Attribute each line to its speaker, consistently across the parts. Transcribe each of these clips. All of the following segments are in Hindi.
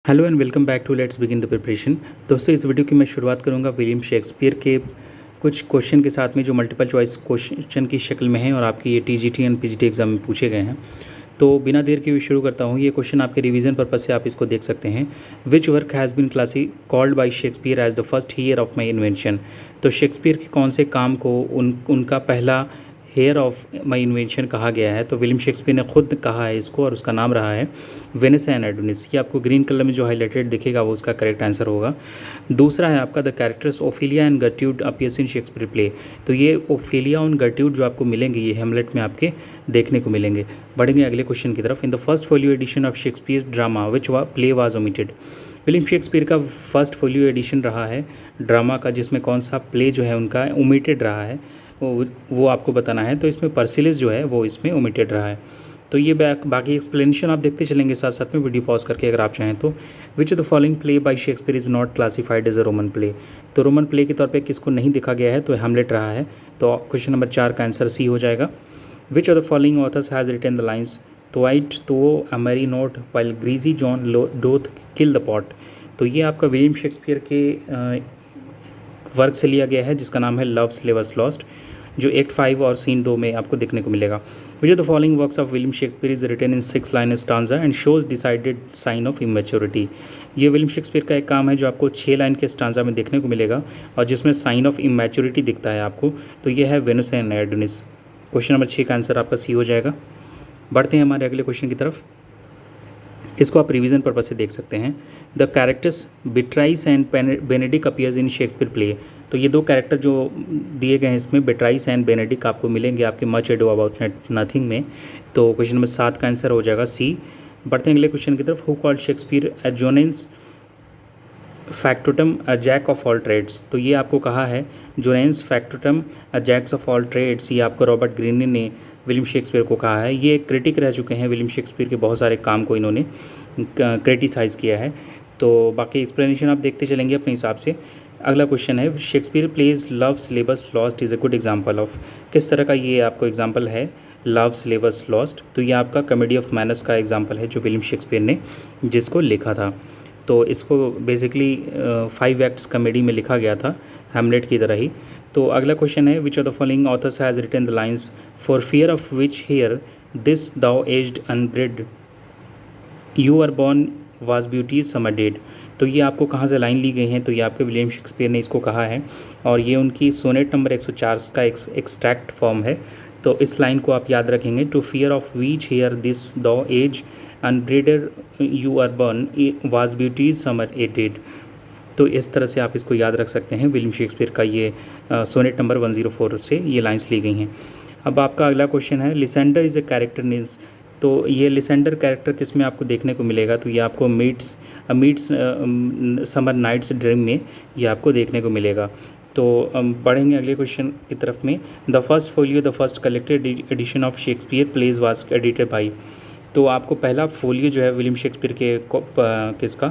Speaker 1: Hello and welcome back to let's begin the preparation. दोस्तों, इस वीडियो की मैं शुरुआत करूंगा विलियम शेक्सपियर के कुछ क्वेश्चन के साथ में जो मल्टीपल चॉइस क्वेश्चन की शक्ल में हैं और आपकी ये टीजीटी एंड पीजीटी एग्जाम में पूछे गए हैं। तो बिना देर के हुए शुरू करता हूँ। ये क्वेश्चन आपके रिवीजन पर्पज से आप इसको देख सकते हैं। Which work has been classy called by Shakespeare as the first year of my invention. तो शेक्सपियर के कौन से काम को उनका पहला हेयर ऑफ माई इन्वेंशन कहा गया है। तो विलियम शेक्सपियर ने खुद कहा है इसको और उसका नाम रहा है वेनिस एंड एडोनिस। ये आपको ग्रीन कलर में जो हाईलाइटेड दिखेगा वो उसका करेक्ट आंसर होगा। दूसरा है आपका द कैरेक्टर्स ओफेलिया एंड गर्ट्यूड अपीयर्स इन शेक्सपियर प्ले। तो ये ओफेलिया और गर्ट्यूड जो आपको मिलेंगे ये हेमलेट में आपके देखने को मिलेंगे। बढ़ेंगे अगले क्वेश्चन की तरफ। In the first folio edition of Shakespeare drama which play was omitted. William Shakespeare का फर्स्ट फोलियो एडिशन रहा है ड्रामा का, जिसमें कौन सा प्ले जो है उनका ओमिटेड रहा है वो आपको बताना है। तो इसमें पर्सिलिस जो है वो इसमें ओमिटेड रहा है। तो ये बाकी एक्सप्लेनेशन आप देखते चलेंगे साथ साथ में वीडियो पॉज करके अगर आप चाहें तो। Which of the following play by Shakespeare is not classified as a Roman play. तो रोमन प्ले के तौर पे किसको नहीं देखा गया है, तो हेमलेट रहा है। तो क्वेश्चन नंबर 4 का आंसर सी हो जाएगा। Which of the following authors has written the lines twit to a merry note while greasy Joan doth kill the pot. तो ये आपका विलियम शेक्सपियर के वर्क से लिया गया है जिसका नाम है लव स्लेवर्स लॉस्ट, जो एक्ट 5 और सीन 2 में आपको देखने को मिलेगा। Which of the following works of William Shakespeare is written in 6 line stanza and shows decided sign of immaturity. ये विलियम शेक्सपियर का एक काम है जो आपको 6 लाइन के स्टांजा में देखने को मिलेगा और जिसमें साइन ऑफ इमेच्योरिटी दिखता है आपको। तो ये है Venus and Adonis. Question number 6 का आंसर आपका सी हो जाएगा। बढ़ते हैं हमारे अगले क्वेश्चन की तरफ। इसको आप रिवीजन पर्पज से देख सकते हैं। The characters Beatrice and Benedick appears in Shakespeare play. तो ये दो कैरेक्टर जो दिए गए हैं इसमें बिट्राइस एंड बेनेडिक आपको मिलेंगे आपके मच एडो अबाउट नथिंग में। तो क्वेश्चन नंबर 7 का आंसर हो जाएगा सी। बढ़ते हैं अगले क्वेश्चन की तरफ। Who called Shakespeare a Johannes factotum a jack of all trades. तो ये आपको कहा है Johannes factotum a jacks of all trades. ये आपको रॉबर्ट ग्रीनी ने विलियम शेक्सपियर को कहा है। ये क्रिटिक रह चुके हैं विलियम शेक्सपियर के, बहुत सारे काम को इन्होंने क्रिटिसाइज़ किया है। तो बाकी एक्सप्लेनेशन आप देखते चलेंगे अपने हिसाब से। अगला क्वेश्चन है Shakespeare plays love's slavers lost is a good example of. किस तरह का ये आपको एग्जांपल है लव स्लेवर्स लॉस्ट। तो ये आपका कॉमेडी ऑफ मैनर्स का एग्जांपल है जो विलियम शेक्सपियर ने जिसको लिखा था। तो इसको बेसिकली 5 एक्ट्स कॉमेडी में लिखा गया था हैमलेट की तरह ही। तो अगला क्वेश्चन है which of the following authors has written the lines for fear of which hear this thou age unbred you are born was beauty summer dead. तो ये आपको कहाँ से लाइन ली गई हैं, तो ये आपके विलियम शेक्सपियर ने इसको कहा है और ये उनकी सोनेट नंबर 104 का एक्सट्रैक्ट फॉर्म है। तो इस लाइन को आप याद रखेंगे। To fear of which hear this thou age unbred you are born was beauty's summer a dead. तो इस तरह से आप इसको याद रख सकते हैं। विलियम शेक्सपियर का ये सोनेट नंबर 104 से ये लाइन्स ली गई हैं। अब आपका अगला क्वेश्चन है लिसेंडर इज़ अ कैरेक्टर नीज। तो ये लिसेंडर कैरेक्टर किस में आपको देखने को मिलेगा, तो ये आपको मीट्स समर नाइट्स ड्रीम में ये आपको देखने को मिलेगा। तो बढ़ेंगे अगले क्वेश्चन की तरफ में। The first folio the first collected edition of Shakespeare plays was edited by. तो आपको पहला फोलियो जो है विलियम शेक्सपियर के किसका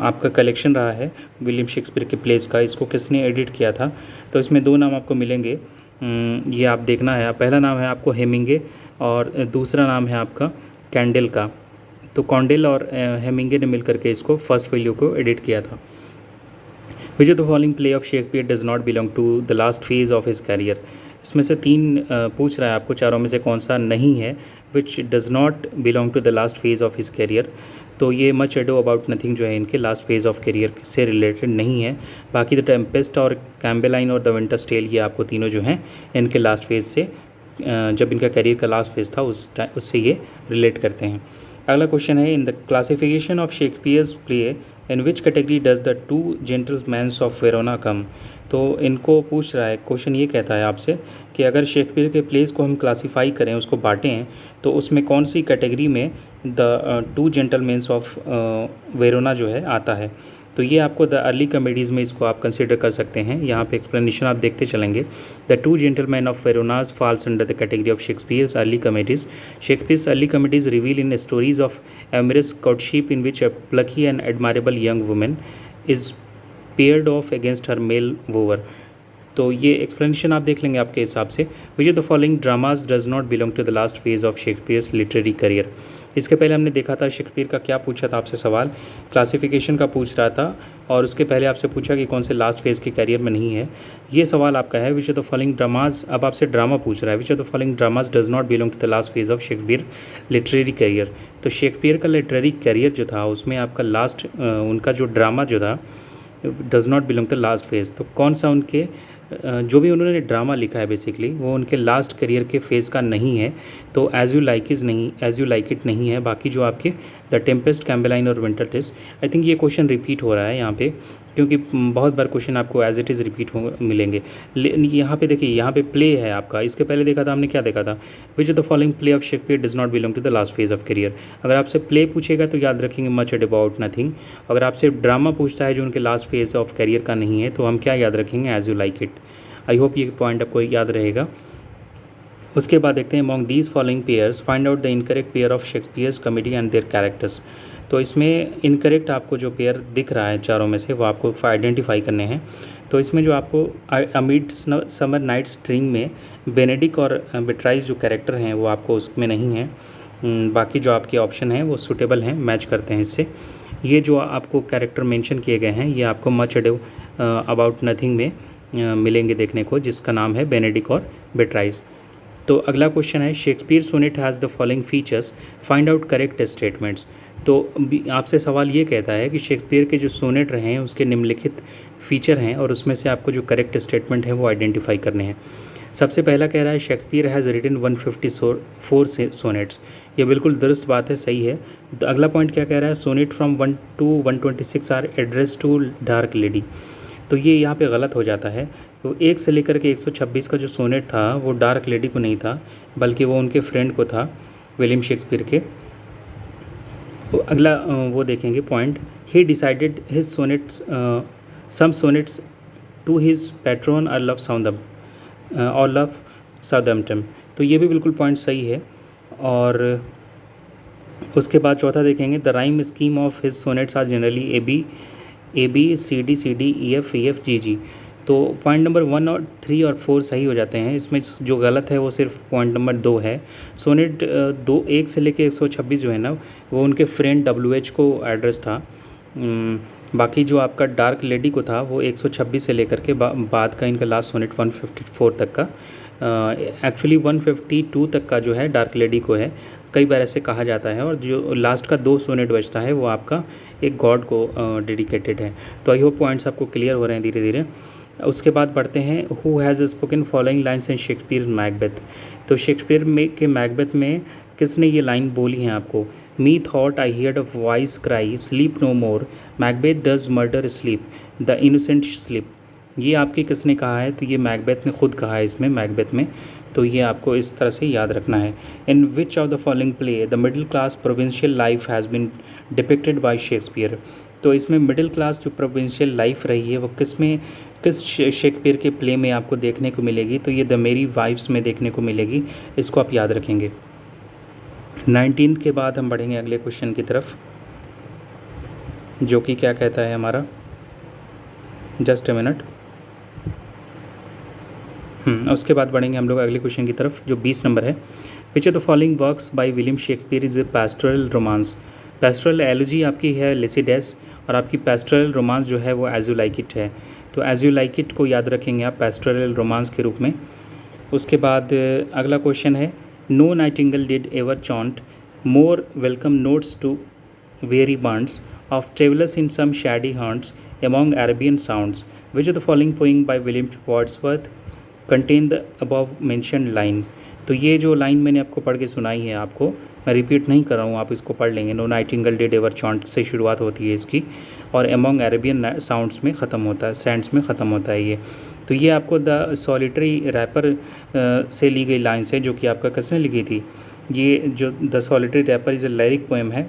Speaker 1: आपका कलेक्शन रहा है विलियम शेक्सपियर के प्लेस का, इसको किसने एडिट किया था। तो इसमें 2 नाम आपको मिलेंगे, ये आप देखना है। पहला नाम है आपको हेमिंगे और दूसरा नाम है आपका कैंडल का। तो कॉन्डेल और हेमिंगे ने मिलकर के इसको फर्स्ट फोलियो को एडिट किया था। Which of the following play of Shakespeare does not belong to the last phase of his career. इसमें से 3 पूछ रहा है आपको, चारों में से कौन सा नहीं है which does not belong to the last phase of his career. तो ये मच एडो अबाउट नथिंग जो है इनके लास्ट फेज ऑफ करियर से रिलेटेड नहीं है। बाकी द टेम्पेस्ट और कैम्बेलाइन और द विंटर्स टेल ये आपको तीनों जो हैं इनके लास्ट फेज से, जब इनका करियर का लास्ट फेज था उससे ये रिलेट करते हैं। अगला क्वेश्चन है in the classification of Shakespeare's play in which category does the 2 gentlemans of Verona come. तो इनको पूछ रहा है क्वेश्चन, ये कहता है आपसे कि अगर शेक्सपियर के प्लेस को हम क्लासीफाई करें, उसको बांटें, तो उसमें कौन सी कैटेगरी में द 2 जेंटलमैन्स ऑफ वेरोना जो है आता है। तो ये आपको द अर्ली कॉमेडीज़ में इसको आप कंसिडर कर सकते हैं। यहाँ पे एक्सप्लेनेशन आप देखते चलेंगे। The 2 gentleman of Veronas falls under the category of Shakespeare's early comedies. Shakespeare's early comedies reveal in stories of amorous courtship in which a plucky and admirable young woman is paired off against her male wooer। तो ये एक्सप्लेनेशन आप देख लेंगे आपके हिसाब से। Which of the following dramas does not belong to the last phase of Shakespeare's literary career. इसके पहले हमने देखा था शेक्सपियर का क्या पूछा था आपसे सवाल, क्लासिफिकेशन का पूछ रहा था, और उसके पहले आपसे पूछा कि कौन से लास्ट फेज़ के कैरियर में नहीं है। ये सवाल आपका है which of the following dramas, अब आपसे ड्रामा पूछ रहा है, which of the following dramas does not belong to the last phase of Shakespeare literary career. तो शेक्सपियर का लिटरेरी करियर जो था उसमें आपका लास्ट उनका जो ड्रामा जो था does not belong to last phase. तो कौन सा उनके जो भी उन्होंने ड्रामा लिखा है बेसिकली वो उनके लास्ट करियर के फेज़ का नहीं है। तो एज़ यू लाइक इज़ नहीं, एज़ यू लाइक इट नहीं है। बाकी जो आपके द टेम्पेस्ट, कैम्बेलाइन और विंटर टेस्ट, आई थिंक ये क्वेश्चन रिपीट हो रहा है यहाँ पे, क्योंकि बहुत बार क्वेश्चन आपको एज इट इज़ रिपीट हो मिलेंगे। यहाँ पे देखिए, यहाँ पे प्ले है आपका, इसके पहले देखा था हमने क्या देखा था, which of the following play of Shakespeare does not belong to the last phase of career. अगर आपसे प्ले पूछेगा तो याद रखेंगे मच एड अबाउट नथिंग। अगर आपसे ड्रामा पूछता है जो उनके लास्ट फेज ऑफ करियर का नहीं है तो हम क्या याद रखेंगे, as you like it. I hope ये पॉइंट आपको याद रहेगा। उसके बाद देखते हैं among these following pairs find out the incorrect pair of Shakespeare's comedy and their characters. तो इसमें इनकरेक्ट आपको जो पेयर दिख रहा है चारों में से वो आपको आइडेंटिफाई करने हैं। तो इसमें जो आपको अमिड समर नाइट्स ड्रीम में बेनेडिक्ट और बेट्राइस जो कैरेक्टर हैं वो आपको उसमें नहीं है। बाकी जो आपके ऑप्शन हैं वो सूटेबल हैं, मैच करते हैं इससे। ये जो आपको कैरेक्टर मेंशन किए गए हैं ये आपको मच एड अबाउट नथिंग में मिलेंगे देखने को, जिसका नाम है बेनेडिक्ट और बेट्राइस। तो अगला क्वेश्चन है Shakespeare sonnet has the following features, find out correct statements. तो आपसे सवाल ये कहता है कि शेक्सपियर के जो सोनेट रहे हैं उसके निम्नलिखित फीचर हैं और उसमें से आपको जो करेक्ट स्टेटमेंट है वो आइडेंटिफाई करने हैं। सबसे पहला कह रहा है शेक्सपियर हैज़ रिटन 154 सोनेट्स। ये बिल्कुल दुरुस्त बात है, सही है। तो अगला पॉइंट क्या कह रहा है, sonnet from 1 to 126 are address to dark lady. तो ये यहाँ पे गलत हो जाता है। तो 1 से लेकर के 126 का जो सोनेट था वो डार्क लेडी को नहीं था, बल्कि वो उनके फ्रेंड को था, विलियम शेक्सपियर के। अगला वो देखेंगे point, he decided his sonnets some sonnets to his patron Earl of Southampton. तो ये भी बिल्कुल पॉइंट सही है। और उसके बाद चौथा देखेंगे, the rhyme scheme of his sonnets are generally A B C D E F G G. तो पॉइंट नंबर 1 और 3 और 4 सही हो जाते हैं। इसमें जो गलत है वो सिर्फ पॉइंट नंबर 2 है। सोनेट 1 से लेके 126 जो है ना वो उनके फ्रेंड WH को एड्रेस था। बाकी जो आपका डार्क लेडी को था वो 126 से लेकर के बाद का इनका लास्ट सोनेट 154 तक का, एक्चुअली 152 तक का जो है डार्क लेडी को है, कई बार ऐसे कहा जाता है। और जो लास्ट का 2 सोनेट बचता है वो आपका एक गॉड को डेडिकेटेड है। तो आई होप पॉइंट्स आपको क्लियर हो रहे हैं धीरे धीरे। उसके बाद बढ़ते हैं, who has spoken following lines in Shakespeare Macbeth. तो शेक्सपियर में के मैकबेथ में किसने ये लाइन बोली है आपको, methought I heard a voice cry sleep no more, Macbeth does murder sleep, the innocent sleep. ये आपकी किसने कहा है, तो ये मैकबेथ ने खुद कहा है इसमें मैकबेथ में। तो ये आपको इस तरह से याद रखना है। In which of the following play the middle class provincial life has been depicted by Shakespeare. तो इसमें मिडिल क्लास जो प्रोविंशियल लाइफ रही है वो किस शेक्सपियर के प्ले में आपको देखने को मिलेगी, तो ये द मेरी वाइफ्स में देखने को मिलेगी। इसको आप याद रखेंगे। 19 के बाद हम बढ़ेंगे अगले क्वेश्चन की तरफ, जो कि क्या कहता है हमारा, जस्ट अ मिनट। उसके बाद बढ़ेंगे हम लोग अगले क्वेश्चन की तरफ जो 20 नंबर है, which of the following works by William Shakespeare is a pastoral romance. Pastoral elegy आपकी है लिसिडेस, और आपकी पैस्टोरल रोमांस जो है वो एज यू लाइक इट है। तो एज यू लाइक इट को याद रखेंगे आप पैस्टोरल रोमांस के रूप में। उसके बाद अगला क्वेश्चन है, no nightingale did ever chaunt more welcome notes to very birds of travellers in some shady haunts among Arabian sounds. Which of the following poem by William Wordsworth contain the above mentioned line? तो ये जो लाइन मैंने आपको पढ़ के सुनाई है आपको, मैं रिपीट नहीं कर रहा हूँ, आप इसको पढ़ लेंगे। नो नाइटिंगेल डिड एवर चॉन्ट से शुरुआत होती है इसकी, और एमोंग अरेबियन साउंड्स में ख़त्म होता है, सैंड्स में ख़त्म होता है ये। तो ये आपको द सॉलिटरी रैपर से ली गई लाइन्स है, जो कि आपका किसने लिखी थी, ये जो the solitary reaper is a lyric poem है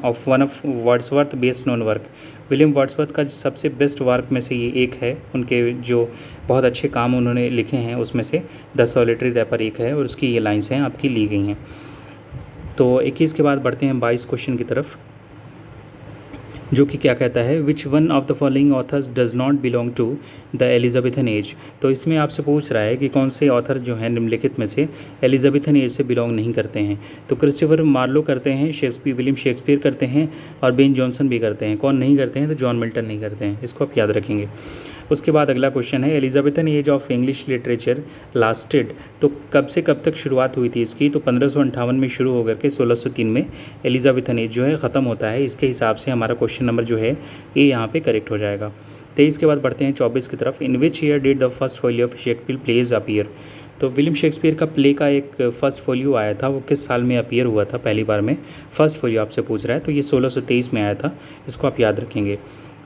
Speaker 1: of one of Wordsworth best known work. William Wordsworth का सबसे बेस्ट वर्क में से ये एक है, उनके जो बहुत अच्छे काम उन्होंने लिखे हैं उसमें से द सॉलिटरी रैपर एक है, और उसकी ये लाइन्स हैं आपकी ली गई हैं। तो 21 के बाद बढ़ते हैं 22 क्वेश्चन की तरफ। जो कि क्या कहता है, which one of the following authors does not belong to the Elizabethan age. तो इसमें आपसे पूछ रहा है कि कौन से ऑथर जो हैं निम्नलिखित में से एलिजाबेथन एज से बिलोंग नहीं करते हैं। तो क्रिस्टोफर मार्लो करते हैं, विलियम शेक्सपियर करते हैं और बेन जॉनसन भी करते हैं। कौन नहीं करते हैं? तो जॉन मिल्टन नहीं करते हैं। इसको आप याद रखेंगे। उसके बाद अगला क्वेश्चन है, Elizabethan age of English literature lasted. तो कब से कब तक शुरुआत हुई थी इसकी? तो 1558 में शुरू होकर के 1603 में एलिजाबेथन एज जो है ख़त्म होता है। इसके हिसाब से हमारा क्वेश्चन नंबर जो है ये यहाँ पे करेक्ट हो जाएगा। 23 के बाद बढ़ते हैं 24 की तरफ। In which year did the first folio of Shakespeare plays appear. तो विलियम शेक्सपियर का प्ले का एक फर्स्ट फोलियो आया था, वो किस साल में अपीयर हुआ था पहली बार में? फर्स्ट फोलियो आपसे पूछ रहा है, तो ये 1623 में आया था। इसको आप याद रखेंगे।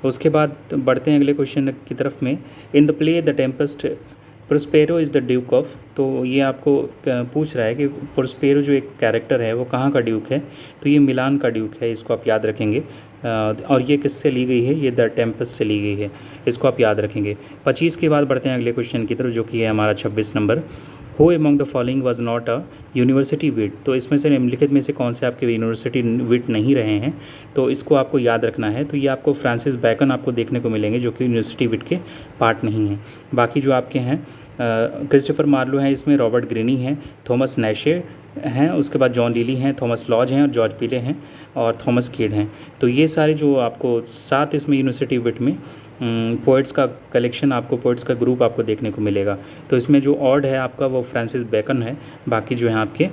Speaker 1: उसके बाद बढ़ते हैं अगले क्वेश्चन की तरफ में। In the play the Tempest Prospero is the Duke of. तो ये आपको पूछ रहा है कि प्रोस्पेरो जो एक कैरेक्टर है वो कहाँ का ड्यूक है? तो ये मिलान का ड्यूक है। इसको आप याद रखेंगे। और ये किससे ली गई है? ये द टेम्पेस्ट से ली गई है। इसको आप याद रखेंगे। 25 के बाद बढ़ते हैं अगले क्वेश्चन की तरफ, जो कि है हमारा 26 number. Who among the following was not a university wit. तो इसमें से निम्नलिखित में से कौन से आपके यूनिवर्सिटी विट नहीं रहे हैं? तो इसको आपको याद रखना है। तो ये आपको फ्रांसिस बैकन आपको देखने को मिलेंगे, जो कि यूनिवर्सिटी विट के पार्ट नहीं हैं। बाकी जो आपके हैं क्रिस्टोफर मार्लो हैं, इसमें रॉबर्ट ग्रीनी हैं, थॉमस नैशे हैं, उसके बाद जॉन लिली हैं, थॉमस लॉज हैं और जॉर्ज पीले हैं और थॉमस किड हैं। तो ये सारे जो आपको 7 इसमें यूनिवर्सिटी विट में पोइट्स का कलेक्शन आपको, पोइट्स का ग्रुप आपको देखने को मिलेगा। तो इसमें जो ऑड है आपका वो फ्रांसिस बैकन है, बाकी जो हैं आपके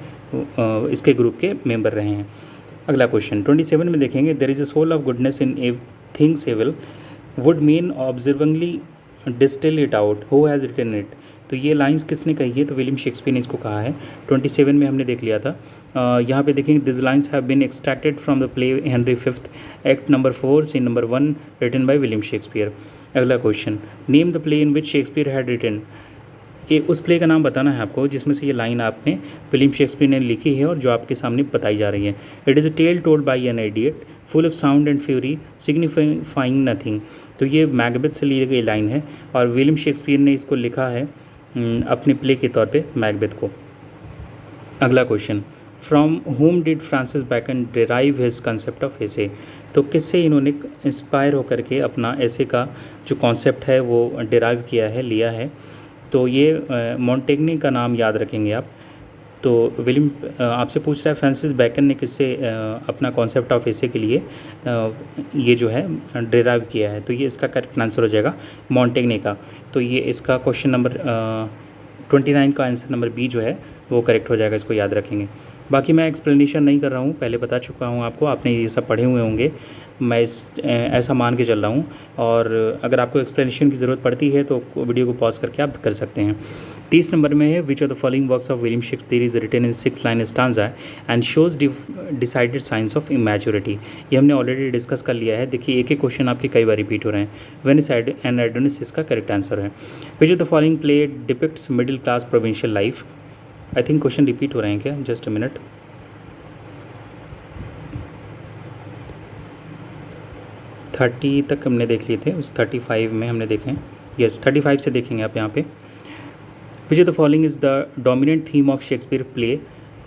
Speaker 1: इसके ग्रुप के मेंबर रहे हैं। अगला क्वेश्चन 27 में देखेंगे, there is a soul of goodness in a things evil would men observingly distil it out, who has written it. तो ये लाइंस किसने कही है? तो विलियम शेक्सपियर ने इसको कहा है। 27 में हमने देख लिया था। यहाँ पे देखेंगे, this lines have been extracted from the play Henry fifth act number 4 scene number 1 written by William Shakespeare. अगला question, name the play in which Shakespeare had written. ये उस प्ले का नाम बताना है आपको जिसमें से ये लाइन आपने विलियम शेक्सपियर ने लिखी है और जो आपके सामने बताई जा रही है। It is a tale told by an idiot full of sound and fury signifying nothing. तो ये मैकबेथ से ली गई लाइन है और विलियम शेक्सपियर ने इसको लिखा है अपने प्ले के तौर पे मैकबेथ को। अगला question, from whom did Francis Bacon derive his concept of essay. तो किससे इन्होंने इंस्पायर होकर के अपना एसे का जो कॉन्सेप्ट है वो डिराइव किया है, लिया है? तो ये मॉन्टेग्ने का नाम याद रखेंगे आप। तो विलियम आपसे पूछ रहा है फ्रांसिस बैकन ने किससे अपना कॉन्सेप्ट ऑफ एसे के लिए ये जो है डिराइव किया है? तो ये इसका करेक्ट आंसर हो जाएगा मॉन्टेग्ने का। तो ये इसका क्वेश्चन नंबर 29 का आंसर नंबर बी जो है वो करेक्ट हो जाएगा। इसको याद रखेंगे। बाकी मैं एक्सप्लेनेशन नहीं कर रहा हूँ, पहले बता चुका हूँ आपको, आपने ये सब पढ़े हुए होंगे, मैं ऐसा मान के चल रहा हूँ। और अगर आपको एक्सप्लेनेशन की ज़रूरत पड़ती है तो वीडियो को पॉज करके आप कर सकते हैं। 30 नंबर में है, which of the following works of William Shakespeare is written in 6 line stanza and shows decided signs of immaturity. ये हमने ऑलरेडी डिस्कस कर लिया है। देखिए एक एक क्वेश्चन आपके कई बार रिपीट हो रहे हैं। वेनिस एंड एडोनिस इसका करेक्ट आंसर है। Which of the following play depicts middle class provincial life. I think question repeat हो रहे हैं क्या? Just a minute. थर्टी तक हमने देख लिए थे, उस 35 में हमने देखे हैं। यस 35 से देखेंगे आप यहाँ पे। विच of the following is the dominant theme of Shakespeare play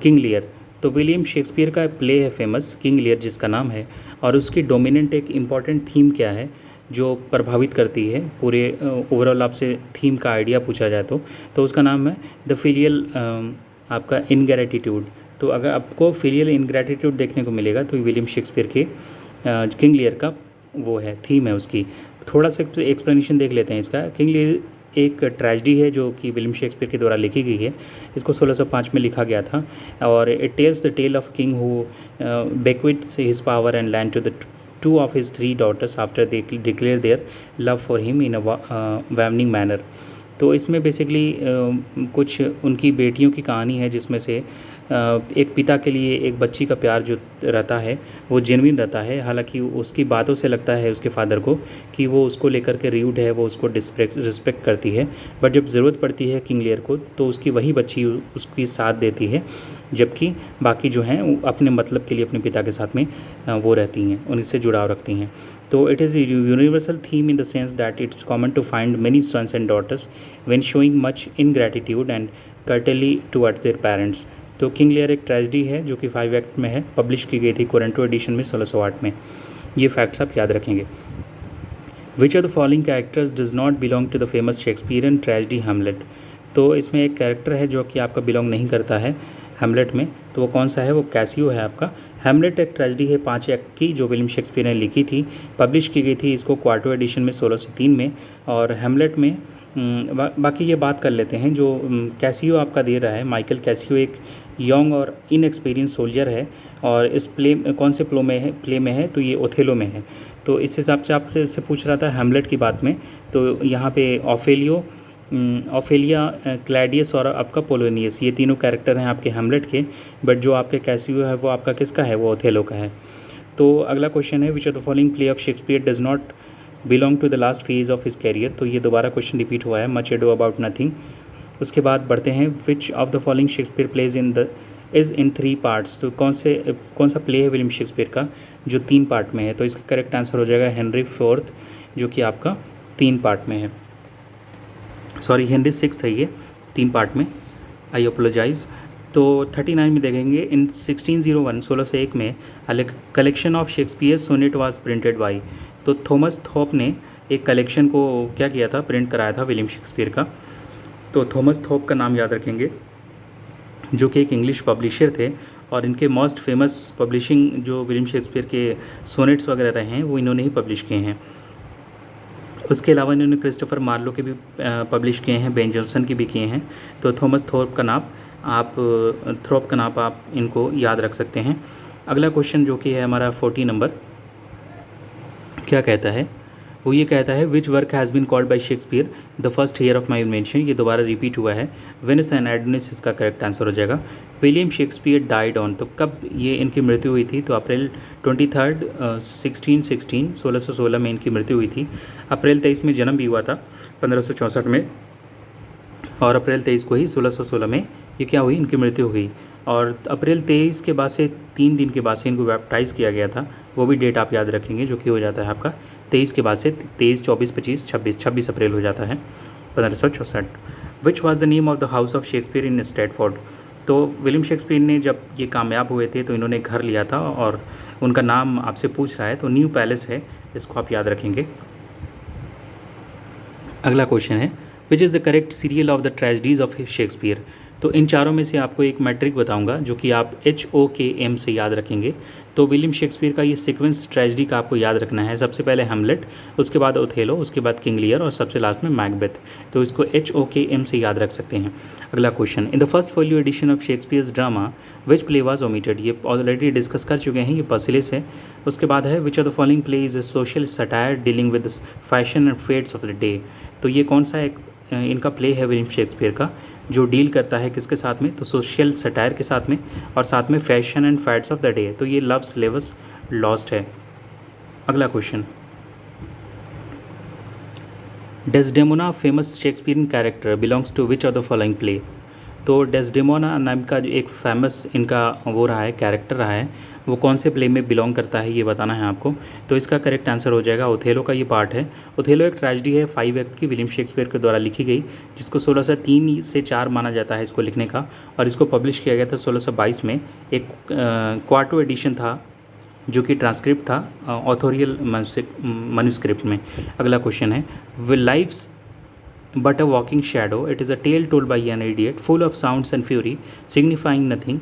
Speaker 1: King Lear. तो विलियम शेक्सपियर का प्ले है फेमस किंग लियर जिसका नाम है, और उसकी डोमिनेंट एक इम्पॉर्टेंट थीम क्या है जो प्रभावित करती है पूरे ओवरऑल? आपसे थीम का आइडिया पूछा जाए तो उसका नाम है द फिलियल आपका इनग्रैटिट्यूड। तो अगर आपको फिलियल इनग्रैटिट्यूड देखने को मिलेगा तो विलियम शेक्सपियर के किंग लियर का वो है, थीम है उसकी। थोड़ा सा एक्सप्लेनेशन देख लेते हैं इसका। किंग लियर एक ट्रेजेडी है जो कि विलियम शेक्सपियर के द्वारा लिखी गई है। इसको 1605 में लिखा गया था और it tells the tale of king who bequeaths his power and land to the 2 of his 3 daughters after they declare their love for him in a fawning manner. तो इसमें बेसिकली कुछ उनकी बेटियों की कहानी है जिसमें से एक पिता के लिए एक बच्ची का प्यार जो रहता है वो जेन्युइन रहता है। हालांकि उसकी बातों से लगता है उसके फादर को कि वो उसको लेकर के र्यूड है, वो उसको रिस्पेक्ट करती है, बट जब ज़रूरत पड़ती है किंग लियर को तो उसकी वही बच्ची उसकी साथ देती है, जबकि बाकी जो हैं अपने मतलब के लिए अपने पिता के साथ में वो रहती हैं, उनसे जुड़ाव रखती हैं। तो it is universal theme in the sense that it's common to find many sons and daughters when showing much ingratitude and curtly towards their parents. तो किंग लियर एक ट्रेजेडी है जो कि 5 एक्ट में है, पब्लिश की गई थी कोरेंटो एडिशन में 1608 में। ये फैक्ट्स आप याद रखेंगे। Which of the following characters does not belong to the famous Shakespearean tragedy Hamlet. तो इसमें एक कैरेक्टर है जो कि आपका बिलोंग नहीं करता है हैमलेट में, तो वो कौन सा है? वो कैसियो है आपका। हैमलेट एक ट्रेजेडी है 5 एक्ट की जो विलियम शेक्सपियर ने लिखी थी, पब्लिश की गई थी इसको क्वार्टो एडिशन में 1603 में। और हैमलेट में बाकी ये बात कर लेते हैं, जो कैसियो आपका दे रहा है, माइकल कैसियो एक यंग और इनएक्सपीरियंस सोल्जर है, और इस प्ले कौन से प्ले में है? तो ये ओथेलो में है। तो इस हिसाब से आपसे इससे पूछ रहा था हैमलेट की बात में, तो यहाँ पे ऑफेलिया, क्लैडियस और आपका पोलोनियस, ये तीनों कैरेक्टर हैं आपके हैमलेट के, बट जो आपके कैसियो है वो आपका किसका है? वो ओथेलो का है। तो अगला क्वेश्चन है which of the following play of Shakespeare does not belong to the last phase of his career. तो ये दोबारा क्वेश्चन रिपीट हुआ है, मच एडो अबाउट नथिंग। उसके बाद बढ़ते हैं, which of the following Shakespeare plays is in 3 parts. तो कौन सा प्ले है विलियम शेक्सपियर का जो 3 पार्ट में है? तो इसका करेक्ट आंसर हो जाएगा हेनरी 4th, जो कि आपका 3 पार्ट में है। सॉरी, हेनरी 6th है ये, 3 पार्ट में, आई अपोलोजाइज़। तो 39 में देखेंगे, इन 1601 में collection of Shakespeare sonnet was printed by. तो थॉमस थॉप ने एक कलेक्शन को क्या किया था? प्रिंट कराया था विलियम शेक्सपियर का। तो थॉमस थॉप का नाम याद रखेंगे, जो कि एक इंग्लिश पब्लिशर थे, और इनके मोस्ट फेमस पब्लिशिंग जो विलियम शेक्सपियर के सोनेट्स वगैरह रहे हैं वो इन्होंने ही पब्लिश किए हैं। उसके अलावा इन्होंने क्रिस्टोफर मार्लो के भी पब्लिश किए हैं, बेन जॉनसन के भी किए हैं। तो थॉमस थॉर्प का नाम आप इनको याद रख सकते हैं। अगला क्वेश्चन जो कि है हमारा 40 नंबर, क्या कहता है? वो ये कहता है which work has been called by Shakespeare the first year of my invention. ये दोबारा रिपीट हुआ है, वेनिस एंड एडोनिस इसका करेक्ट आंसर हो जाएगा। विलियम शेक्सपियर डाइड ऑन, तो कब ये इनकी मृत्यु हुई थी? तो अप्रैल 23 1616 में इनकी मृत्यु हुई थी। अप्रैल 23 में जन्म भी हुआ था 1564 में, और अप्रैल 23 को ही 1616 में ये क्या हुई? इनकी मृत्यु हो गई। और अप्रैल 23 के बाद से 3 दिन के बाद से इनको बैप्टाइज़ किया गया था, वो भी डेट आप याद रखेंगे, जो कि हो जाता है आपका 23 के बाद से 23, 24, 25, 26 अप्रैल हो जाता है 1564। Which was the name of the house of Shakespeare in Stratford. तो विलियम शेक्सपियर ने जब ये कामयाब हुए थे तो इन्होंने घर लिया था, और उनका नाम आपसे पूछ रहा है, तो न्यू पैलेस है, इसको आप याद रखेंगे। अगला क्वेश्चन है which is the correct serial of the tragedies of Shakespeare. तो इन चारों में से आपको एक मैट्रिक बताऊंगा जो कि आप HOKM से याद रखेंगे। तो विलियम शेक्सपियर का ये सीक्वेंस ट्रेजेडी का आपको याद रखना है, सबसे पहले हैमलेट, उसके बाद ओथेलो, उसके बाद किंग लियर, और सबसे लास्ट में मैकबेथ। तो इसको HOKM से याद रख सकते हैं। अगला question, in the first folio edition of Shakespeare's drama which play was omitted. ये ऑलरेडी डिस्कस कर चुके हैं, ये पर्सिलिस है। उसके बाद है which of the following play is a social satire dealing with fashion and fads of the day. तो ये कौन सा एक इनका प्ले है विलियम शेक्सपियर का जो डील करता है किसके साथ में? तो सोशल सटायर के साथ में, और साथ में fashion and fads of the day. तो ये लव स्लेवस लॉस्ट है। अगला question, Desdemona famous Shakespearean character belongs to which of the following play. तो डेस्डेमोना नाम का जो एक फेमस इनका वो रहा है, कैरेक्टर रहा है, वो कौन से प्ले में बिलोंग करता है ये बताना है आपको। तो इसका करेक्ट आंसर हो जाएगा ओथेलो का ये पार्ट है। ओथेलो एक ट्रेजेडी है 5 एक्ट की, विलियम शेक्सपियर के द्वारा लिखी गई, जिसको 1603 से 4 माना जाता है इसको लिखने का, और इसको पब्लिश किया गया था 1622 में। एक क्वार्टो एडिशन था जो कि ट्रांसक्रिप्ट था ऑथोरियल मनुस्क्रिप्ट में। अगला क्वेश्चन है will life's but a walking shadow, it is a tale told by an idiot full of sounds and fury signifying nothing,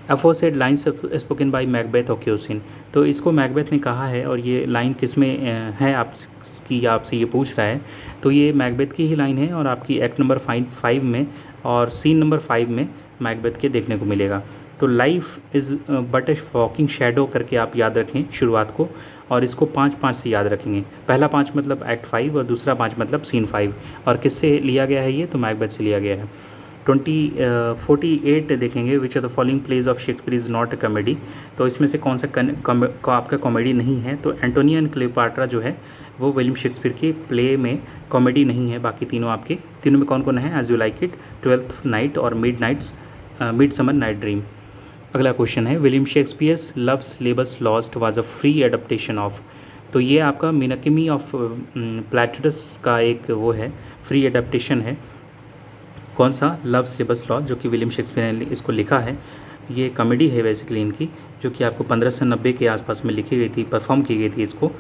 Speaker 1: aforesaid lines spoken by Macbeth or Kyosin। तो इसको मैकबेथ ने कहा है, और ये लाइन किस में है आपसे ये पूछ रहा है। तो ये मैकबेथ की ही लाइन है, और आपकी एक्ट नंबर 5 में और सीन नंबर 5 में मैकबेथ के देखने को मिलेगा। तो life is but A walking shadow करके आप याद रखें शुरुआत को, और इसको 5-5 से याद रखेंगे। पहला 5 मतलब एक्ट 5, और दूसरा 5 मतलब सीन 5। और किससे लिया गया है ये? तो मैकबेथ से लिया गया है। 48 देखेंगे विच of the following pledge of Shakespeare is not a comedy. तो इसमें से कौन सा आपका कॉमेडी नहीं है? तो एंटोनियो एंड क्लियोपाट्रा जो है वो विलियम शेक्सपियर के प्ले में कॉमेडी नहीं है। बाकी तीनों आपके तीनों में कौन कौन है? As you like it, 12th night, और मिडसमर नाइट ड्रीम। अगला क्वेश्चन है William Shakespeare's love labour's lost was a free adaptation of. तो ये आपका मिनकिमी ऑफ प्लेटस का एक वो है, फ्री एडप्टेशन है। कौन सा? लव स्लेबस लॉस्ट, जो कि विलियम शेक्सपियर ने इसको लिखा है। ये कॉमेडी है बेसिकली इनकी, जो कि आपको 1590 के आसपास में लिखी गई थी, परफॉर्म की गई थी इसको।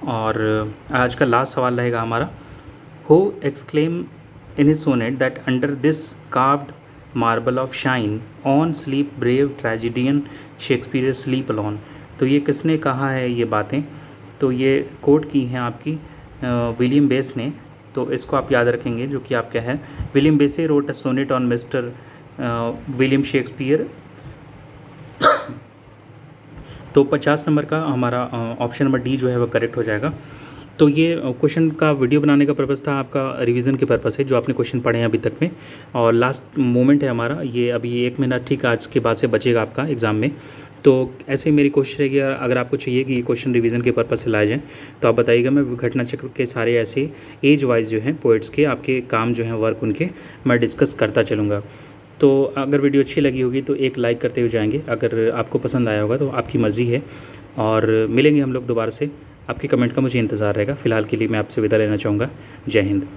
Speaker 1: और आज का लास्ट सवाल रहेगा हमारा, who exclaim in his sonnet that under this carved marble of thine own sleep brave tragedian Shakespeare sleep alone. तो ये किसने कहा है ये बातें? तो ये कोट की हैं आपकी विलियम बेस ने। तो इसको आप याद रखेंगे, जो कि आप क्या है, William Basse wrote a sonnet on mister William Shakespeare. तो 50 नंबर का हमारा ऑप्शन नंबर डी जो है वो करेक्ट हो जाएगा। तो ये क्वेश्चन का वीडियो बनाने का पर्पज़ था आपका रिवीजन के पर्पज़ है, जो आपने क्वेश्चन पढ़े हैं अभी तक में, और लास्ट मोमेंट है हमारा ये। अभी 1 महीना ठीक आज के बाद से बचेगा आपका एग्ज़ाम में। तो ऐसे मेरी कोशिश रहेगी, अगर आपको चाहिए कि ये क्वेश्चन रिवीजन के पर्पज़ से लाए जाएँ तो आप बताइएगा। मैं घटना चक्र के सारे ऐसे एज वाइज जो हैं पोइट्स के आपके काम जो हैं वर्क उनके मैं डिस्कस करता चलूँगा। तो अगर वीडियो अच्छी लगी होगी तो एक लाइक करते हुए जाएंगे, अगर आपको पसंद आया होगा तो आपकी मर्ज़ी है। और मिलेंगे हम लोग दोबारा से, आपके कमेंट का मुझे इंतज़ार रहेगा। फ़िलहाल के लिए मैं आपसे विदा लेना चाहूँगा। जय हिंद।